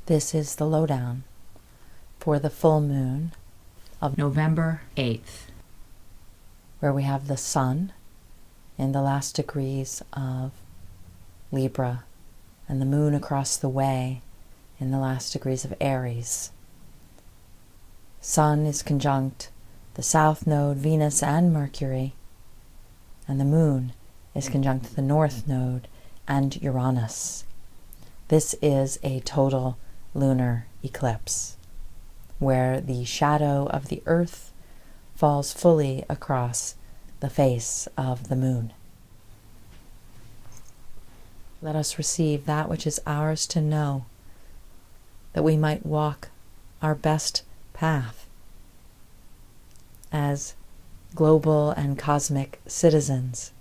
This is the lowdown for the full moon of November 8th, where we have the sun in the last degrees of Libra and the moon across the way in the last degrees of Aries. Sun is conjunct the south node, Venus and Mercury, and the moon is conjunct the north node and Uranus. This is a total lunar eclipse, where the shadow of the earth falls fully across the face of the moon. Let us receive that which is ours to know, that we might walk our best path as global and cosmic citizens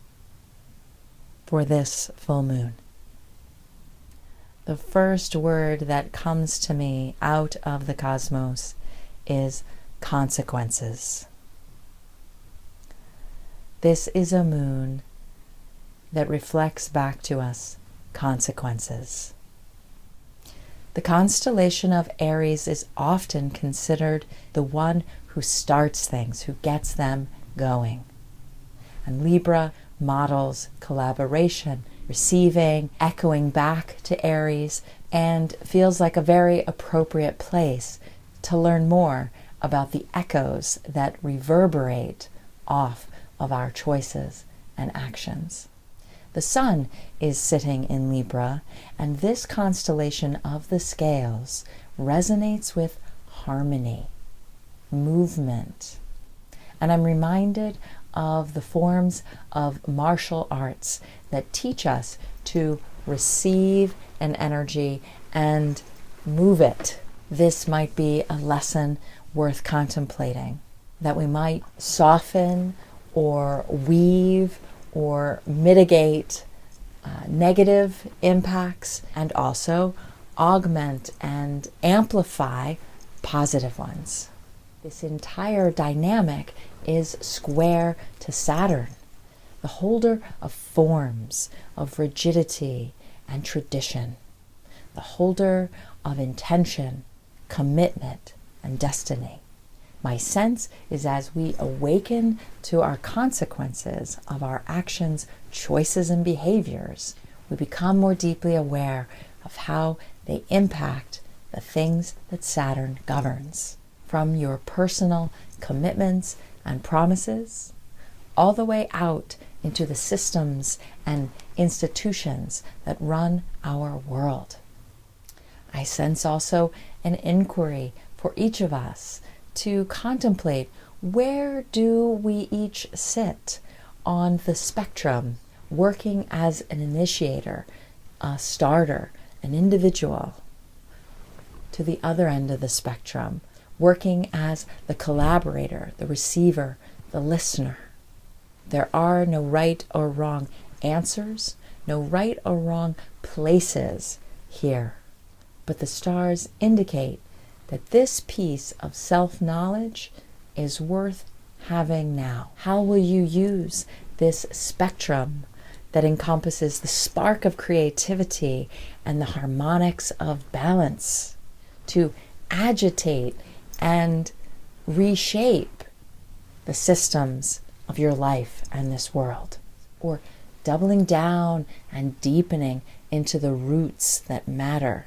for this full moon. The first word that comes to me out of the cosmos is consequences. This is a moon that reflects back to us consequences. The constellation of Aries is often considered the one who starts things, who gets them going. And Libra models collaboration, receiving, echoing back to Aries, and feels like a very appropriate place to learn more about the echoes that reverberate off of our choices and actions. The sun is sitting in Libra, and this constellation of the scales resonates with harmony, movement. And I'm reminded of the forms of martial arts that teach us to receive an energy and move it. This might be a lesson worth contemplating, that we might soften or weave or mitigate negative impacts and also augment and amplify positive ones. This entire dynamic is square to Saturn, the holder of forms, of rigidity and tradition, the holder of intention, commitment, and destiny. My sense is as we awaken to our consequences of our actions, choices, and behaviors, we become more deeply aware of how they impact the things that Saturn governs, from your personal commitments and promises, all the way out into the systems and institutions that run our world. I sense also an inquiry for each of us to contemplate, where do we each sit on the spectrum, working as an initiator, a starter, an individual, to the other end of the spectrum, working as the collaborator, the receiver, the listener. There are no right or wrong answers, no right or wrong places here. But the stars indicate that this piece of self-knowledge is worth having now. How will you use this spectrum that encompasses the spark of creativity and the harmonics of balance to agitate and reshape the systems of your life and this world? Or doubling down and deepening into the roots that matter?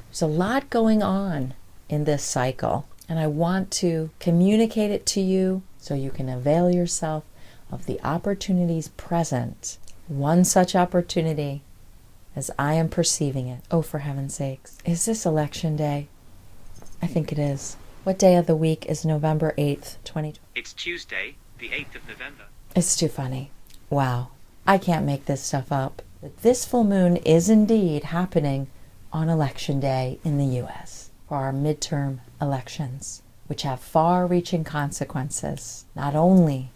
There's a lot going on in this cycle, and I want to communicate it to you so you can avail yourself of the opportunities present. One such opportunity, as I am perceiving it. Oh, for heaven's sakes. Is this election day? I think it is. What day of the week is November 8th, 2020? It's Tuesday, the 8th of November. It's too funny. Wow. I can't make this stuff up. This full moon is indeed happening on Election Day in the U.S. for our midterm elections, which have far-reaching consequences, not only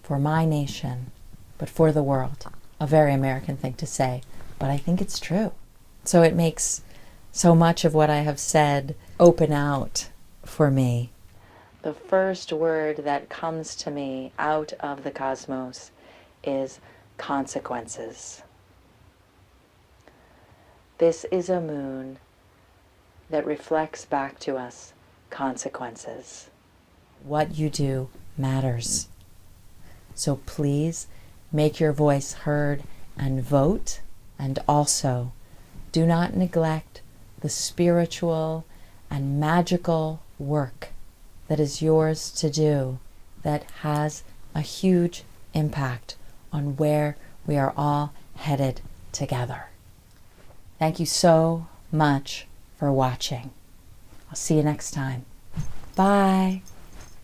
for my nation, but for the world. A very American thing to say, but I think it's true. So it makes so much of what I have said open out for me. The first word that comes to me out of the cosmos is consequences. This is a moon that reflects back to us consequences. What you do matters. So please make your voice heard and vote, and also do not neglect the spiritual and magical work that is yours to do that has a huge impact on where we are all headed together. Thank you so much for watching. I'll see you next time. Bye.